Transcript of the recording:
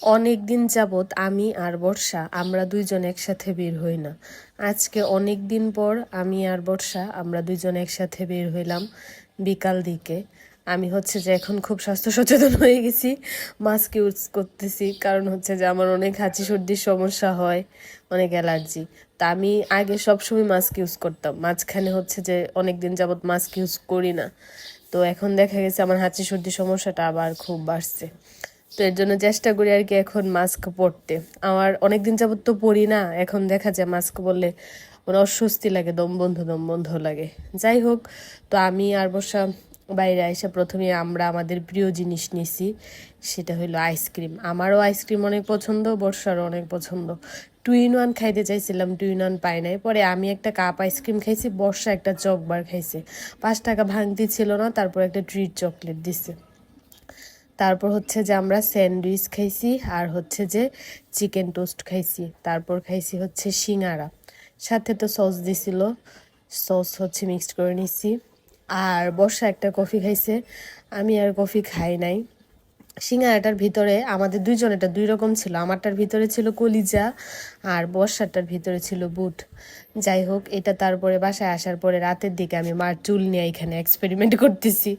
অনেক দিন যাবৎ আমি আর বর্ষা আমরা দুইজন একসাথে বের হই না। আজকে অনেক দিন পর আমি আর বর্ষা আমরা দুইজন একসাথে বের হইলাম বিকাল দিকে। আমি হচ্ছে যে এখন খুব স্বাস্থ্য সচেতন হয়ে গেছি, মাস্ক ইউজ করতেছি, কারণ হচ্ছে যে আমার অনেক হাঁচি সর্দির সমস্যা হয়, অনেক অ্যালার্জি। তা আমি আগে সবসময় মাস্ক ইউজ করতাম, মাঝখানে হচ্ছে যে অনেক দিন যাবৎ মাস্ক ইউজ করি না। তো এখন দেখা গেছে আমার হাঁচি সর্দির সমস্যাটা আবার খুব বাড়ছে। তো এর জন্য চেষ্টা করি আর কি এখন মাস্ক পরতে। আমার অনেকদিন যাবত তো পরি না, এখন দেখা যায় মাস্ক পরলে মানে অস্বস্তি লাগে, দম বন্ধ লাগে। যাই হোক, তো আমি আর বর্ষা বাইরে এসে প্রথমে আমরা আমাদের প্রিয় জিনিস নিছি, সেটা হলো আইসক্রিম। আমারও আইসক্রিম অনেক পছন্দ, বর্ষারও অনেক পছন্দ। 2 in 1 খাইতে চাইছিলাম, 2 in 1 পাই নাই, পরে আমি একটা কাপ আইসক্রিম খাইছি, বর্ষা একটা চকবার খাইছে। 5 টাকা ভাঙতি ছিল না, তারপর একটা ট্রিট চকলেট দিছে। তারপর হচ্ছে যে আমরা স্যান্ডউইচ খাইছি, আর হচ্ছে যে চিকেন টোস্ট খাইছি, তারপর খাইছি হচ্ছে সিঙ্গারা, সাথে তো সস দিছিল, সস হচ্ছে মিক্সড করে নিছি। আর বর্ষা একটা কফি খাইছে, আমি আর কফি খাই নাই। সিঙ্গারাটার ভিতরে আমাদের দুইজনেরটা দুই রকম ছিল, আমারটার ভিতরে ছিল কলিজা আর বর্ষাটার ভিতরে ছিল বুট। যাই হোক, এটা তারপরে বাসায় আসার পরে রাতের দিকে আমি মার চুল নিয়ে এখানে এক্সপেরিমেন্ট করতেছি।